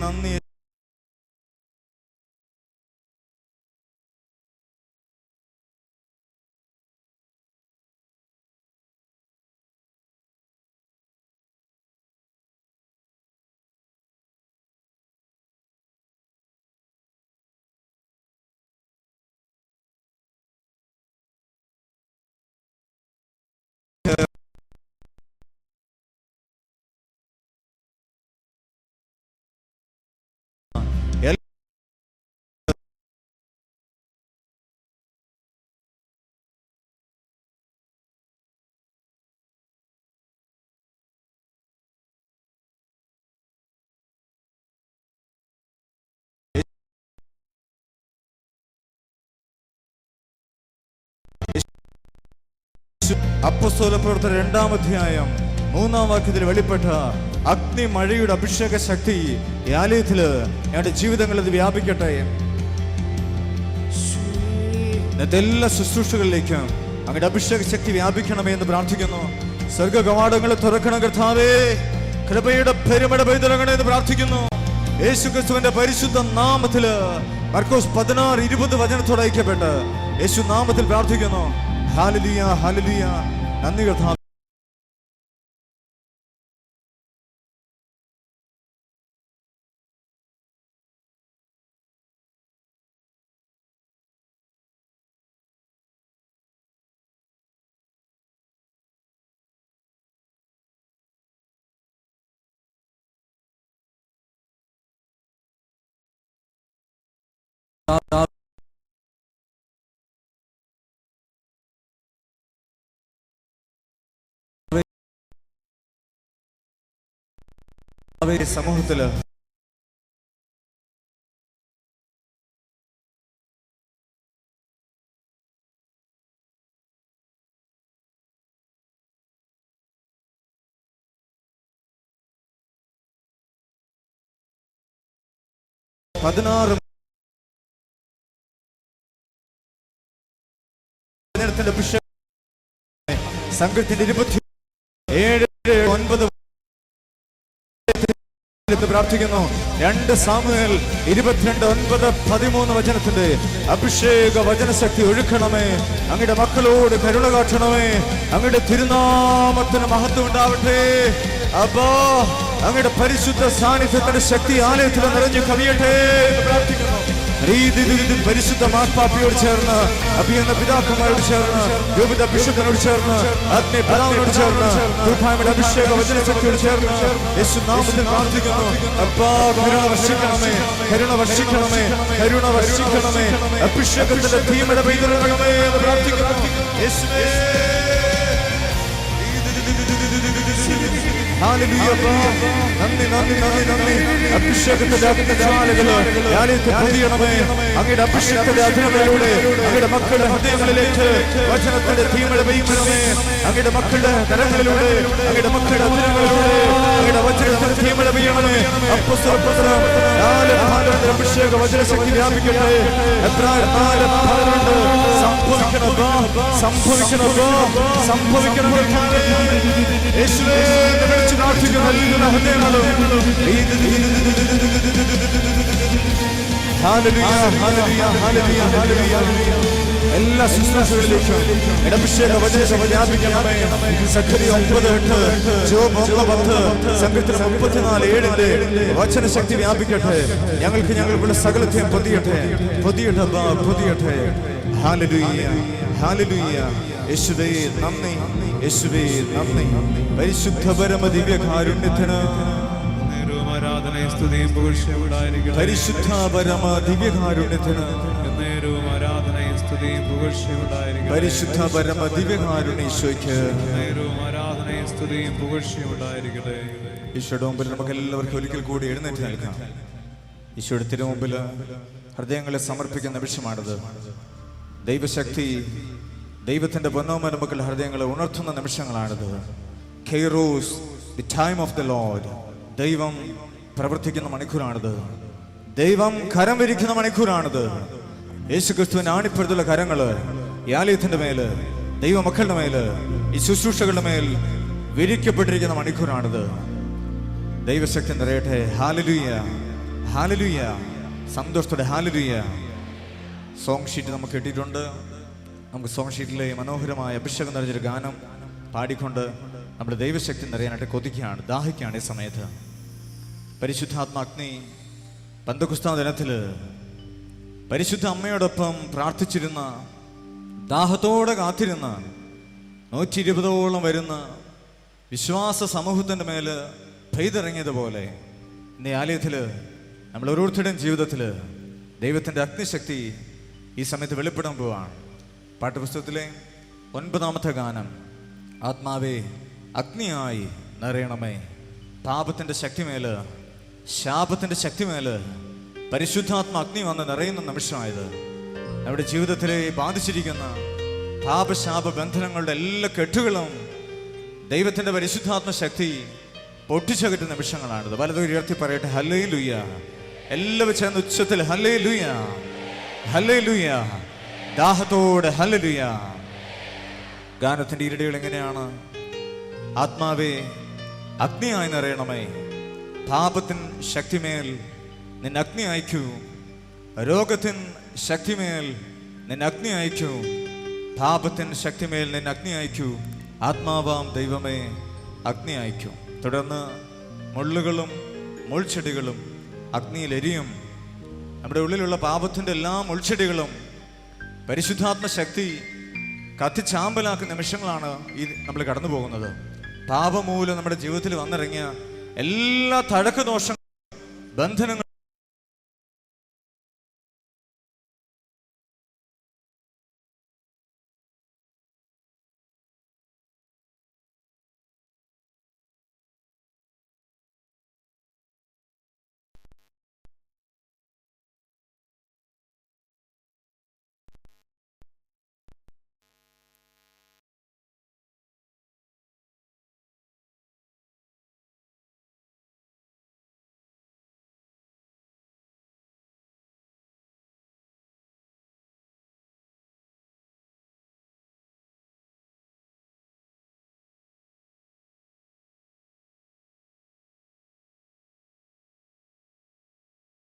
നന്ദി. അപ്പോസ്തല പ്രവർത്തനം 2-ാം അധ്യായം 3-ാം വാക്യത്തിൽ വെളിപ്പെട്ട അഗ്നി മഴയുടെ അഭിഷേക ശക്തി ഈ ആലയത്തില് ഞങ്ങളുടെ ജീവിതങ്ങളിൽ വ്യാപിക്കട്ടെ. ഇന്നത്തെ എല്ലാ ശുശ്രൂഷകളിലേക്കും അങ്ങയുടെ അഭിഷേക ശക്തി വ്യാപിക്കണമേ എന്ന് പ്രാർത്ഥിക്കുന്നു. സ്വർഗ കവാടങ്ങളെ തുറക്കണം കർത്താവേ, കൃപയുടെ പെരുമഴ പെയ്തിറങ്ങണേ എന്ന് പ്രാർത്ഥിക്കുന്നു. യേശുക്രിസ്തുവിന്റെ പരിശുദ്ധ നാമത്തില് മർക്കോസ് 16:20 വചനത്തോടെ ഐക്യപ്പെട്ട് യേശു നാമത്തിൽ പ്രാർത്ഥിക്കുന്നു. Hallelujah, hallelujah. നന്ദി കർത്താവേ. സമൂഹത്തില് സംഘത്തിന്റെ 27-9 പ്രാർത്ഥിക്കുന്നു. 2 സാമുവേൽ 22:9-13 വചനത്തിന്റെ അഭിഷേക വചനശക്തി ഒഴുക്കണമേ. അങ്ങയുടെ മക്കളോട് കരുണ കാട്ടണമേ. അങ്ങയുടെ തിരുനാമത്തിന് മഹത്വം ഉണ്ടാവട്ടെ. അബ്ബാ, അങ്ങയുടെ പരിശുദ്ധ സാന്നിധ്യത്തിന്റെ ശക്തി ആലയത്തിൽ നിറഞ്ഞു കവിയട്ടെ എന്ന് പ്രാർത്ഥിക്കുന്നു. പരിശുദ്ധ മാർപ്പാപ്പയോട് ചേർന്ന്, അഭിയന്ന പിതാക്കന്മാരോട് ചേർന്ന്, യോബിത ബിഷപ്പിനോട് ചേർന്ന്, ആത്മീയ പിതാവിനോട് ചേർന്ന്, ദുർഭാഗ്യയുടെ അഭിഷേക വചനശക്തിയോട് ചേർന്ന് യേശു നാമത്തിൽ പ്രാർത്ഥിക്കുന്നു. അപ്പാ, കരുണ വർഷിക്കണമേ, കരുണ വർഷിക്കണമേ, കരുണ വർഷിക്കണമേ. അഭിഷേകത്തിന്റെ തീമഴ പെയ്തിറങ്ങണമേ എന്ന് പ്രാർത്ഥിക്കുന്നു. യേശുവേ, നന്ദി, നന്ദി, നന്ദി, നന്ദി. അഭിഷേകത്തിന്റെ അഗ്നിജ്വാലകള് ആലയത്തെ പൊതിയണമേ. അങ്ങയുടെ അഭിഷേകത്തിന്റെ അഗ്നികളിലൂടെ അങ്ങയുടെ മക്കളുടെ ഹൃദയങ്ങളിലേക്ക് വചനത്തിന്റെ തീമഴ പെയ്യണമേ. അങ്ങയുടെ മക്കളുടെ കരങ്ങളിലൂടെ, അങ്ങയുടെ മക്കളുടെ അഗ്നികളിലൂടെ അങ്ങയുടെ വചനത്തിന്റെ തീമഴ പെയ്യണമേ. അപ്പോസ്തല പ്രവർത്തനം 4:12 അഭിഷേക വചനശക്തി വ്യാപിക്കട്ടെ. എബ്രായർ 4:12 സംഭവിക്കണം, സംഭവിക്കണം, സംഭവിക്കണം. യേശുവേ, പ്രാർത്ഥിക്കുന്ന എല്ലാ ഹൃദയങ്ങളും എല്ലാ ശുശ്രൂഷകളിലേക്കും അഭിഷേക വചനം വ്യാപിക്കണമേ. സഖറിയ 9:8, ജോബ് 9:10, സങ്കീർത്തനം 34:7 വചനശക്തി വ്യാപിക്കട്ടെ. ഞങ്ങൾക്ക് ഞങ്ങൾക്കുള്ള സകലത്തെയും പൊതിയട്ടെ, പൊതിയട്ടെ, പൊതിയട്ടെ. Hallelujah, hallelujah. യേശുവേ നന്ദി, യേശുവേ നന്ദി. പരിശുദ്ധ പരമ ദിവ്യകാരുണ്യത്തിന് ആരാധനയും സ്തുതിയും പുകഴ്ചയും ഉണ്ടായിരിക്കട്ടെ. പരിശുദ്ധ പരമ ദിവ്യകാരുണ്യത്തിന് ആരാധനയും സ്തുതിയും പുകഴ്ചയും ഉണ്ടായിരിക്കട്ടെ. പരിശുദ്ധ പരമ ദിവ്യകാരുണ്യ ഈശോയ്ക്ക് ആരാധനയും സ്തുതിയും പുകഴ്ചയും ഉണ്ടായിരിക്കട്ടെ. ഈശോയുടെ മുമ്പിൽ നമുക്ക് എല്ലാവർക്കും ഒരിക്കൽ കൂടി എഴുന്നേറ്റ് നിൽക്കാം. ഈശോയുടെ തിരുമുമ്പിൽ ഹൃദയങ്ങളെ സമർപ്പിക്കുന്ന നിമിഷമാണിത്. ദൈവശക്തി, ദൈവത്തിന്റെ പൊന്നോമന മക്കളുടെ ഹൃദയങ്ങളെ ഉണർത്തുന്ന നിമിഷങ്ങളാണിത്. Kairos, the time of the lord. ദൈവം പ്രവർത്തിക്കുന്ന മണിക്കൂറാണിത്. ദൈവം കരം വിരിക്കുന്ന മണിക്കൂറാണിത്. യേശുക്രിസ്തുവിന്റെ ആണിപ്പുറത്തുള്ള കരങ്ങള് ഈ ആലയത്തിന്റെ മേല്, ദൈവമക്കളുടെ മേല്, ഈ ശുശ്രൂഷകളുടെ മേൽ വിരിക്കപ്പെട്ടിരിക്കുന്ന മണിക്കൂറാണിത്. ദൈവശക്തി നിറയട്ടെ. Hallelujah, hallelujah. സന്തോഷത്തോടെ ഹല്ലേലൂയ. സോങ് ഷീറ്റ് നമുക്ക് കിട്ടിയിട്ടുണ്ട്. നമുക്ക് സോങ് ഷീറ്റിലെ മനോഹരമായ അഭിഷേകം നിറഞ്ഞൊരു ഗാനം പാടിക്കൊണ്ട് നമ്മുടെ ദൈവശക്തി നിറയാനായിട്ട് കൊതിക്കുകയാണ്, ദാഹിക്കുകയാണ്. ഈ സമയത്ത് പരിശുദ്ധാത്മാഗ്നി പെന്തക്കോസ്താ ദിനത്തിൽ പരിശുദ്ധ അമ്മയോടൊപ്പം പ്രാർത്ഥിച്ചിരുന്ന, ദാഹത്തോടെ കാത്തിരുന്ന 120ഓളം വരുന്ന വിശ്വാസ സമൂഹത്തിൻ്റെ മേൽ പെയ്തിറങ്ങിയതുപോലെ ഇന്ന് ഈ ആലയത്തിൽ നമ്മൾ ഓരോരുത്തരുടെയും ജീവിതത്തിൽ ദൈവത്തിൻ്റെ അഗ്നിശക്തി ഈ സമയത്ത് വെളിപ്പെടാൻ പോവാണ്. പാഠപുസ്തകത്തിലെ 9ാമത്തെ ഗാനം, ആത്മാവേ അഗ്നിയായി നിറയണമേ. പാപത്തിൻ്റെ ശക്തിമേൽ, ശാപത്തിൻ്റെ ശക്തിമേൽ പരിശുദ്ധാത്മ അഗ്നി വന്ന് നിറയുന്ന നിമിഷമായത്. നമ്മുടെ ജീവിതത്തിലെ ബാധിച്ചിരിക്കുന്ന പാപശാപ ബന്ധനങ്ങളുടെ എല്ലാ കെട്ടുകളും ദൈവത്തിൻ്റെ പരിശുദ്ധാത്മ ശക്തി പൊട്ടിച്ചകറ്റുന്ന നിമിഷങ്ങളാണിത്. വലതുകൈ ഉയർത്തി പറയട്ടെ, ഹല്ലേലൂയ. എല്ലാവരും ചേർന്ന് ഉച്ചത്തിൽ ഹല്ലേലൂയ, ഹല്ലേലൂയ. ദാഹത്തോടെ ഹല്ലേലൂയ. ഗാനത്തിൻ്റെ ഇരടികൾ എങ്ങനെയാണ്? ആത്മാവേ അഗ്നിയായി നിറയണമേ. പാപത്തിൻ ശക്തിമേൽ നിന്നെ അഗ്നി അയക്കൂ. രോഗത്തിൻ ശക്തിമേൽ നിന്നെ അഗ്നി അയക്കൂ. പാപത്തിൻ ശക്തിമേൽ നിന്നെ അഗ്നി അയക്കൂ. ആത്മാവാം ദൈവമേ അഗ്നി അയക്കൂ. തുടർന്ന് മുള്ളുകളും മുൾച്ചെടികളും അഗ്നിയിൽ എരിയും. നമ്മുടെ ഉള്ളിലുള്ള പാപത്തിൻ്റെ എല്ലാ മുൾച്ചെടികളും പരിശുദ്ധാത്മ ശക്തി കത്തിച്ചാമ്പലാക്കുന്ന നിമിഷങ്ങളാണ് ഈ നമ്മൾ കടന്നു പോകുന്നത്. പാപമൂലം നമ്മുടെ ജീവിതത്തിൽ വന്നിറങ്ങിയ എല്ലാ തഴക്കദോഷങ്ങളും ബന്ധനങ്ങളും